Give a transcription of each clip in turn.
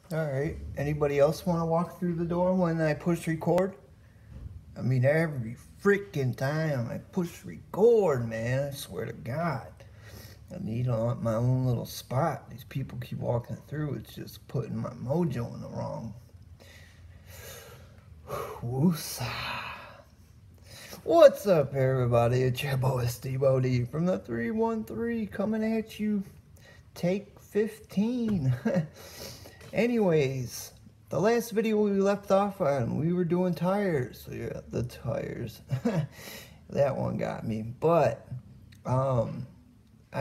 Alright, anybody else want to walk through the door when I push record? I mean, every freaking time I push record, man, I swear to God. I need my own little spot. These people keep walking through. It's just putting my mojo in the wrong. Woosah. What's up, everybody? It's your boy Steve O.D. from the 313 coming at you. Take 15. Anyways, the last video we left off on, we were doing tires. So yeah, the tires. That one got me. But I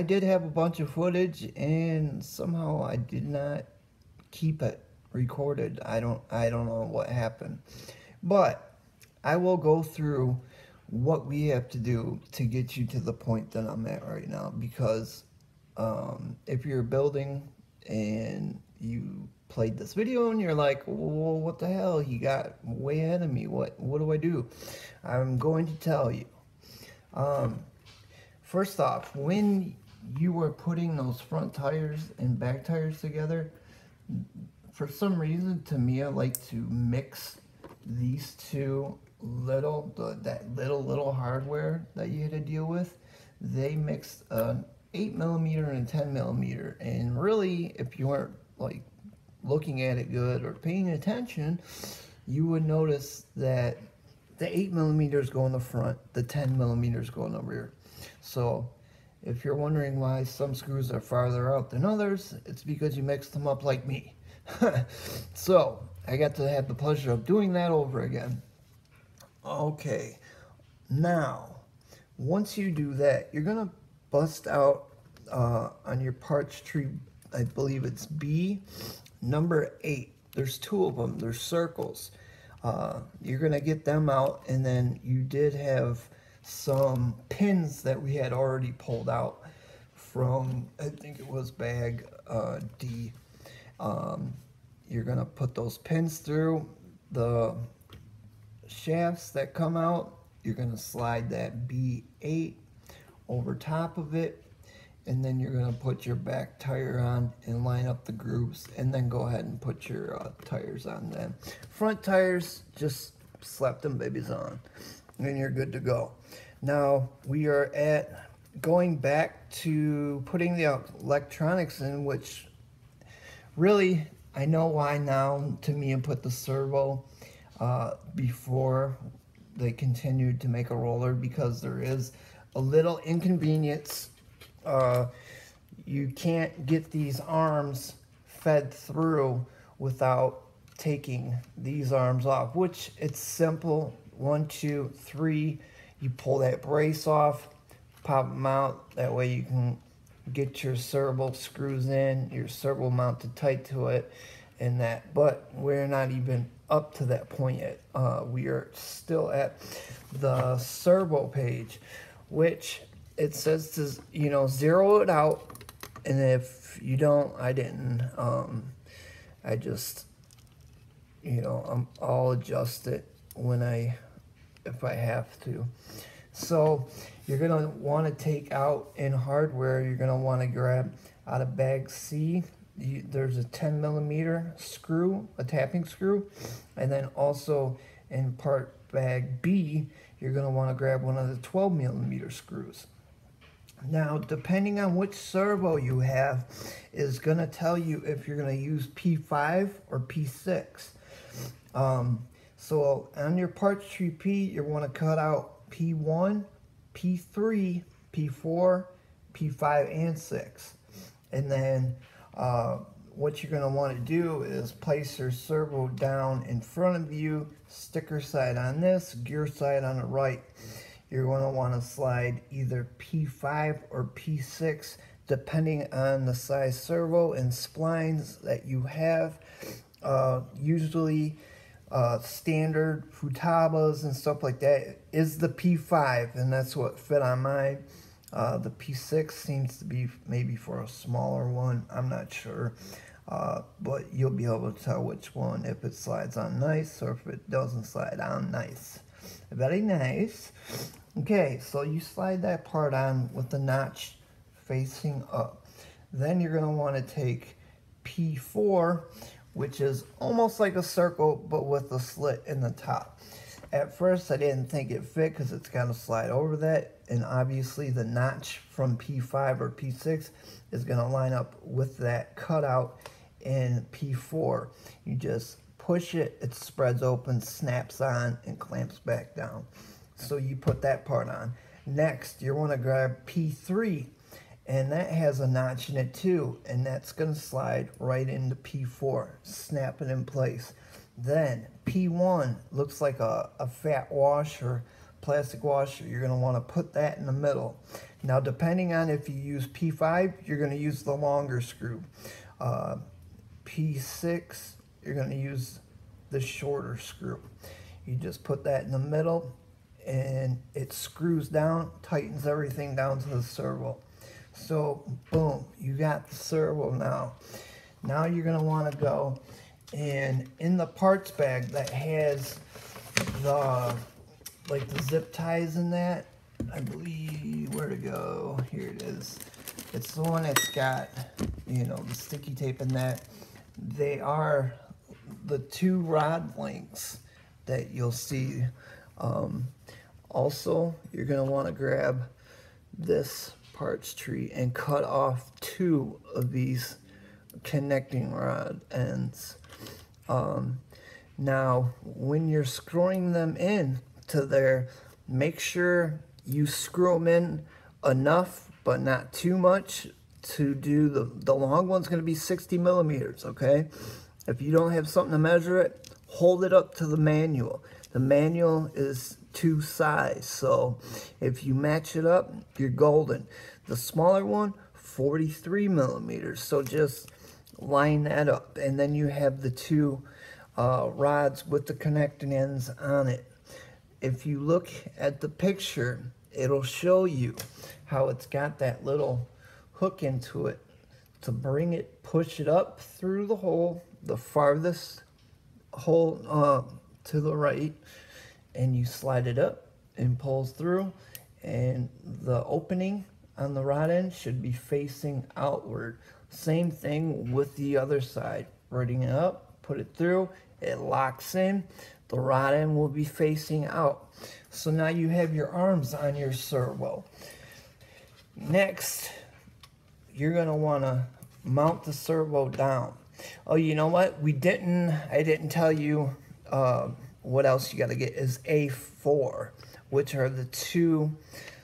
did have a bunch of footage, and somehow I did not keep it recorded. I don't know what happened. But I will go through what we have to do to get you to the point that I'm at right now, because if you're building and you played this video and you're like, well, what the hell, he got way ahead of me, what do I do? I'm going to tell you. First off, when you were putting those front tires and back tires together, for some reason Tamiya liked to mix these two that little hardware that you had to deal with. They mixed an 8mm and a 10mm, and really, if you weren't like looking at it good or paying attention, you would notice that the 8mm go in the front, the 10mm go in the rear. So if you're wondering why some screws are farther out than others, it's because you mixed them up like me. So I got to have the pleasure of doing that over again. Okay, now once you do that, you're gonna bust out on your parts tree, I believe it's B number 8. There's two of them. There's circles. You're gonna get them out, and then you did have some pins that we had already pulled out from, I think it was bag D. You're gonna put those pins through the shafts that come out. You're gonna slide that B8 over top of it, and then you're gonna put your back tire on and line up the grooves, and then go ahead and put your tires on them. Front tires, just slap them babies on, and you're good to go. Now we are at going back to putting the electronics in, which really, I know why now Tamiya put the servo before they continued to make a roller, because there is a little inconvenience. You can't get these arms fed through without taking these arms off, which it's simple. 1, 2, 3, you pull that brace off, pop them out. That way you can get your servo screws in, your servo mounted tight to it, and that. But we're not even up to that point yet. We are still at the servo page, which it says to, zero it out. And if you don't, I didn't. I just, I'll adjust it if I have to. So you're gonna want to take out in hardware. You're gonna want to grab out of bag C. There's a 10mm screw, a tapping screw, and then also in part bag B, you're gonna want to grab one of the 12mm screws. Now, depending on which servo you have, is gonna tell you if you're gonna use P5 or P6. So on your parts tree P, you want to cut out P1, P3, P4, P5, and 6. And then what you're going to want to do is place your servo down in front of you, sticker side on this, gear side on the right. You're going to want to slide either P5 or P6, depending on the size servo and splines that you have. Usually standard Futaba's and stuff like that is the P5, and that's what fit on mine. The P6 seems to be maybe for a smaller one. I'm not sure, but you'll be able to tell which one, if it slides on nice or if it doesn't slide on nice. Very nice. Okay, so you slide that part on with the notch facing up. Then you're going to want to take P4, which is almost like a circle but with a slit in the top. At first I didn't think it fit because it's going to slide over that, and obviously the notch from P5 or P6 is going to line up with that cutout in P4. You just push it, it spreads open, snaps on, and clamps back down. So you put that part on. Next, you want to grab P3, and that has a notch in it too, and that's going to slide right into P4, snap it in place. Then P1 looks like a fat washer, plastic washer. You're going to want to put that in the middle. Now, depending on if you use P5, you're going to use the longer screw. P6, you're going to use the shorter screw. You just put that in the middle, and it screws down, tightens everything down to the servo. So, boom, you got the servo now. Now you're going to want to go, and in the parts bag that has the, like the zip ties in that, I believe, where to go? Here it is. It's the one that's got, you know, the sticky tape in that. They are the 2 rod lengths that you'll see. Also, you're going to want to grab this parts tree and cut off 2 of these connecting rod ends. Now, when you're screwing them in to there, make sure you screw them in enough, but not too much. To do the long one's going to be 60 millimeters, okay? If you don't have something to measure it, hold it up to the manual. The manual is 2 size, so if you match it up, you're golden. The smaller one, 43 millimeters, so just line that up. And then you have the 2 rods with the connecting ends on it. If you look at the picture, it'll show you how it's got that little hook into it to bring it, push it up through the hole, the farthest hole to the right, and you slide it up and pulls through, and the opening on the rod end should be facing outward. Same thing with the other side. Bring it up, put it through, it locks in, the rod end will be facing out. So now you have your arms on your servo. Next, you're going to want to mount the servo down. Oh, you know what? I didn't tell you what else you got to get is A4, which are the 2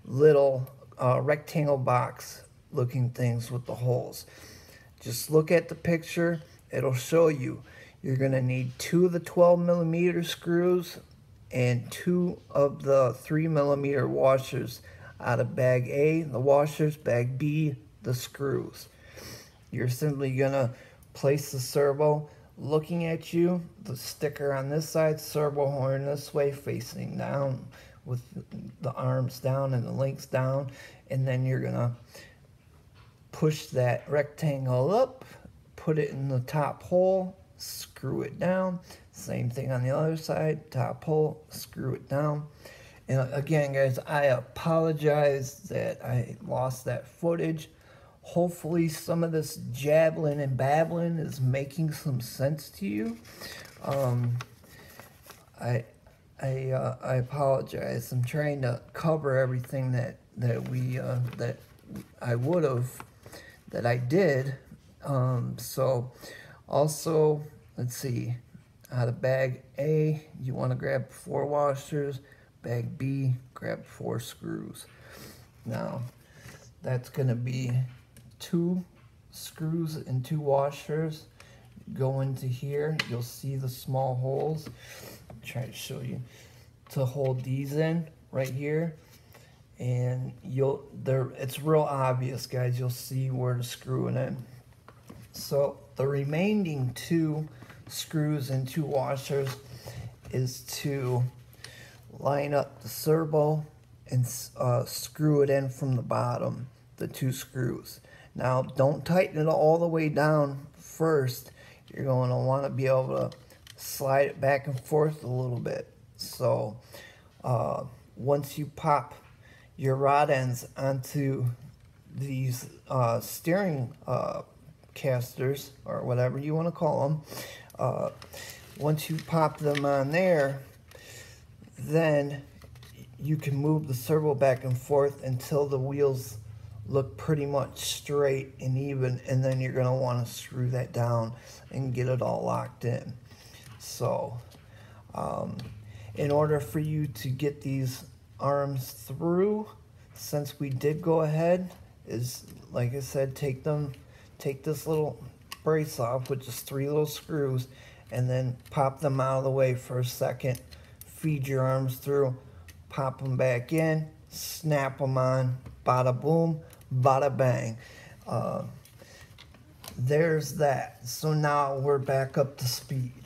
little rectangle box looking things with the holes. Just look at the picture. It'll show you. You're going to need 2 of the 12 millimeter screws and 2 of the 3 millimeter washers out of bag A, the washers, bag B, the screws. You're simply going to place the servo looking at you, the sticker on this side, servo horn this way facing down with the arms down and the links down, and then you're going to push that rectangle up, put it in the top hole, screw it down. Same thing on the other side, top hole, screw it down. And again, guys, I apologize that I lost that footage. Hopefully some of this jabbling and babbling is making some sense to you. I apologize. I'm trying to cover everything that I would have, that I did. So also, let's see, out of bag A, you want to grab 4 washers. Bag B, grab 4 screws. Now, that's going to be 2 screws and 2 washers. Go into here, you'll see the small holes. I'll try to show you to hold these in right here, and it's real obvious, guys. You'll see where to screw it in. So the remaining 2 screws and 2 washers is to line up the servo and screw it in from the bottom, the 2 screws. Now, don't tighten it all the way down first. You're going to want to be able to slide it back and forth a little bit. So once you pop your rod ends onto these steering casters, or whatever you want to call them. Once you pop them on there, then you can move the servo back and forth until the wheels look pretty much straight and even, and then you're going to want to screw that down and get it all locked in. So in order for you to get these arms through, since we did go ahead, is, like I said, take this little brace off with just 3 little screws, and then pop them out of the way for a second, feed your arms through, pop them back in, snap them on, bada boom, bada bang. There's that. So now we're back up to speed.